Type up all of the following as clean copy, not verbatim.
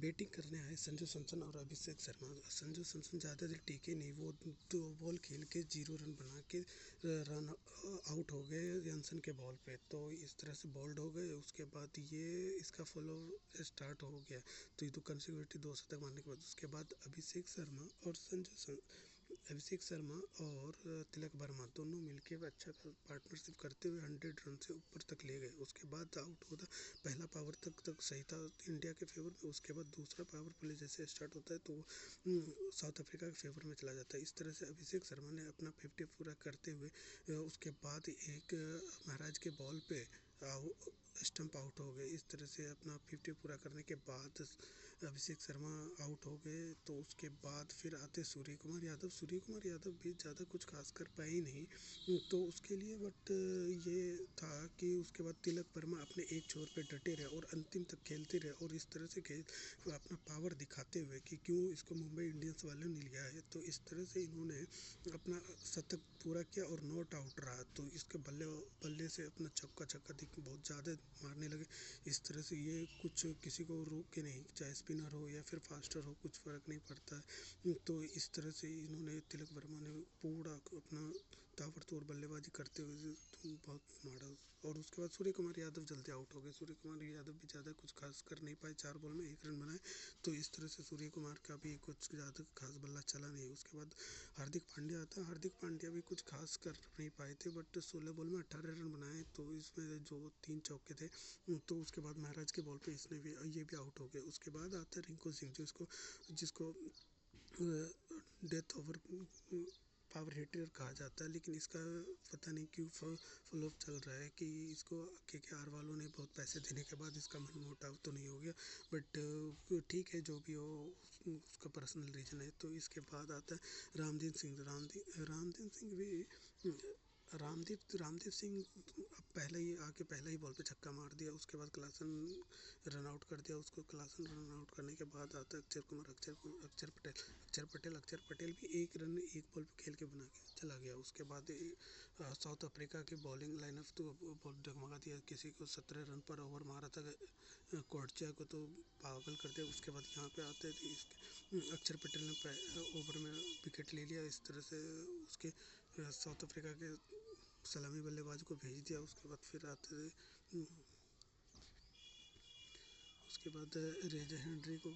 Batting करने आए संजू सैमसन और अभिषेक शर्मा। संजू सैमसन ज़्यादा देर टिके नहीं, वो 2 बॉल खेल के 0 रन बना के रन आउट हो गए जॉनसन के बॉल पे। तो इस तरह से बोल्ड हो गए। उसके बाद ये इसका फॉलो स्टार्ट हो गया। तो ये तो कंसेक्यूटिव 2 शतक मारने के बाद उसके बाद अभिषेक शर्मा और तिलक वर्मा दोनों मिलकर अच्छा पार्टनरशिप करते हुए 100 रन से ऊपर तक ले गए। उसके बाद आउट होता पहला पावर तक सही था इंडिया के फेवर में। उसके बाद दूसरा पावर प्ले जैसे स्टार्ट होता है तो साउथ अफ्रीका के फेवर में चला जाता है। इस तरह से अभिषेक शर्मा ने अपना 50 पूरा करते हुए उसके बाद एक महाराज के बॉल पे स्टंप आउट हो गए। इस तरह से अपना 50 पूरा करने के बाद अभिषेक शर्मा आउट हो गए। तो उसके बाद फिर आते सूर्य कुमार यादव भी ज़्यादा कुछ खास कर पाए ही नहीं तो उसके लिए। बट ये था कि उसके बाद तिलक वर्मा अपने एक छोर पे डटे रहे और अंतिम तक खेलते रहे और इस तरह से अपना पावर दिखाते हुए कि क्यों इसको मुंबई इंडियंस वालों ने लिया है। तो इस तरह से इन्होंने अपना शतक पूरा किया और नॉट आउट रहा। तो इसके बल्ले से अपना चौका छक्का बहुत ज़्यादा मारने लगे। इस तरह से ये कुछ किसी को रोक के नहीं, चाहे स्पिनर हो या फिर फास्टर हो, कुछ फ़र्क नहीं पड़ता है। तो इस तरह से इन्होंने तिलक वर्मा ने पूरा अपना ताबड़तोड़ बल्लेबाजी करते हुए बहुत मारा। और उसके बाद सूर्य कुमार यादव जल्दी आउट हो गए। सूर्य कुमार यादव भी ज़्यादा कुछ खास कर नहीं पाए, 4 बॉल में 1 रन बनाए। तो इस तरह से सूर्य कुमार का भी कुछ ज़्यादा खास बल्ला चला नहीं। उसके बाद हार्दिक पांड्या आता है। हार्दिक पांड्या भी कुछ खास कर नहीं पाए थे, बट 16 बॉल में 18 रन बनाए। तो इसमें जो 3 चौके थे। तो उसके बाद महाराज के बॉल पे ये भी आउट हो गए। उसके बाद आता है रिंकू सिंह जिसको डेथ ओवर पावर हिटर कहा जाता है, लेकिन इसका पता नहीं क्यों फ्लॉप चल रहा है कि इसको KKR वालों ने बहुत पैसे देने के बाद इसका मनमुटाव तो नहीं हो गया। बट ठीक है, जो भी हो उसका पर्सनल रीज़न है। तो इसके बाद आता है रामदीप सिंह भी रामदीप सिंह पहले ही बॉल पे छक्का मार दिया। उसके बाद क्लासन रन आउट कर दिया उसको। क्लासन रन आउट करने के बाद आता है अक्षर पटेल भी 1 रन 1 बॉल पे खेल के बना के चला गया। उसके बाद साउथ अफ्रीका की बॉलिंग लाइनअप तो बहुत डगमगा दिया। किसी को 17 रन पर ओवर मारा था कोटचा को, तो पागल कर दिया। उसके बाद यहाँ पे आते थे अक्षर पटेल ने ओवर में विकेट ले लिया। इस तरह से उसके साउथ अफ्रीका के सलामी बल्लेबाज को भेज दिया। उसके बाद फिर आते थे उसके बाद रेजा हेनरी को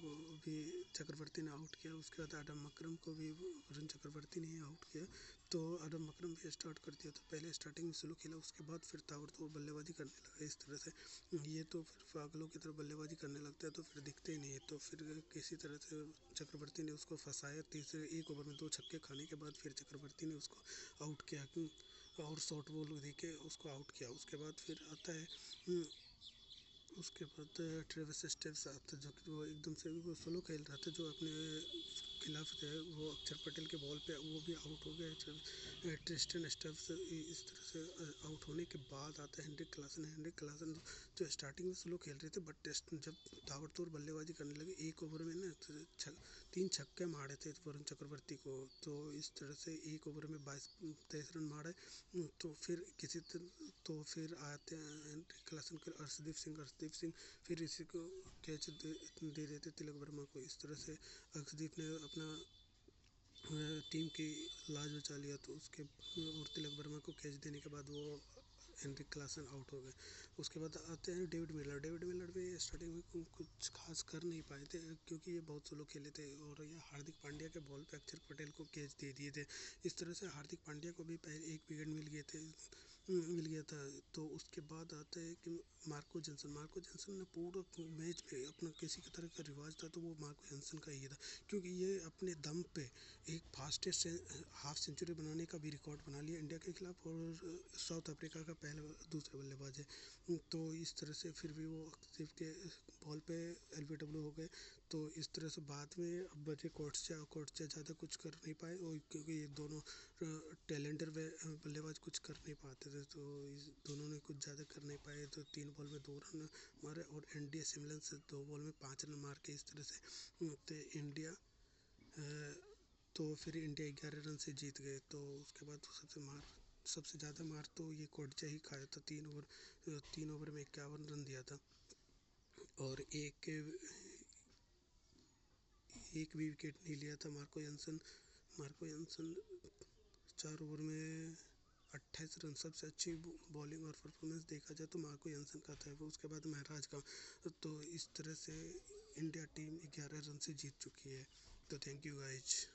भी चक्रवर्ती ने आउट किया। उसके बाद आडम मकरम को भी वरुण चक्रवर्ती ने आउट किया। तो आडम मकरम भी स्टार्ट कर दिया। तो पहले स्टार्टिंग में स्लो खेला, उसके बाद फिर ताबड़तोड़ बल्लेबाजी करने लगा। इस तरह से ये तो फिर पागलों की तरह बल्लेबाजी करने लगता है तो फिर दिखते ही नहीं है। तो फिर किसी तरह से चक्रवर्ती ने उसको फंसाया। तीसरे 1 ओवर में 2 छक्के खाने के बाद फिर चक्रवर्ती ने उसको आउट किया और शॉर्ट बॉल दे के उसको आउट किया। उसके बाद फिर आता है उसके बाद ट्रेविस स्टेप्स आता है, जो कि वो एकदम से वो स्लो खेल रहा था, जो अपने खिलाफ थे। वो अक्षर पटेल के बॉल पे वो भी आउट हो गए। ट्रिस्टन स्टेप्स इस तरह से आउट होने के बाद आता है हेनरिक क्लासन जो स्टार्टिंग में स्लो खेल रहे थे, बट जब ताबड़तोड़ बल्लेबाजी करने लगे 1 ओवर में ना 3 छक्के मारे थे वरुण चक्रवर्ती को। तो इस तरह से 1 ओवर में 22-23 रन मारे। तो फिर आते हैं हेनरिक क्लासन के अर्शदीप सिंह फिर इसी को कैच दे देते तिलक वर्मा को। इस तरह से अर्शदीप ने अपना टीम की लाज बचा लिया। तो उसके और तिलक वर्मा को कैच देने के बाद वो हेनरिक क्लासन आउट हो गए। उसके बाद आते हैं डेविड मिलर भी स्टार्टिंग में कुछ खास कर नहीं पाए थे क्योंकि ये बहुत स्लो खेले थे और ये हार्दिक पांड्या के बॉल पे अक्षर पटेल को कैच दे दिए थे। इस तरह से हार्दिक पांड्या को भी पहले 1 विकेट मिल गया था। तो उसके बाद आता है कि मार्को जॉनसन ने पूरा मैच में अपना किसी की तरह का रिवाज था तो वो मार्को जॉनसन का ही था, क्योंकि ये अपने दम पे एक फास्टेस्ट हाफ सेंचुरी बनाने का भी रिकॉर्ड बना लिया इंडिया के खिलाफ और साउथ अफ्रीका का दूसरा बल्लेबाज है। तो इस तरह से फिर भी वो सिर्फ के बॉल पे LBW हो गए। तो इस तरह से बाद में अब बचे कोर्ट्स ज़्यादा कुछ कर नहीं पाए और क्योंकि ये दोनों टैलेंटेड बल्लेबाज कुछ कर नहीं पाते थे, तो इस दोनों ने कुछ ज़्यादा कर नहीं पाए। तो 3 बॉल में 2 रन मारे और ND सिमलन से 2 बॉल में 5 रन मार के इस तरह से तो फिर इंडिया 11 रन से जीत गए। तो उसके बाद सबसे ज़्यादा मार तो ये कोटचा ही खाया था। 3 ओवर में 51 रन दिया था और एक एक भी विकेट नहीं लिया था। मार्को यानसन 4 ओवर में 28 रन, सबसे अच्छी बॉलिंग और परफॉर्मेंस देखा जाए तो मार्को यानसन का था। वो उसके बाद महराज का। तो इस तरह से इंडिया टीम 11 रन से जीत चुकी है। तो थैंक यू गाइज।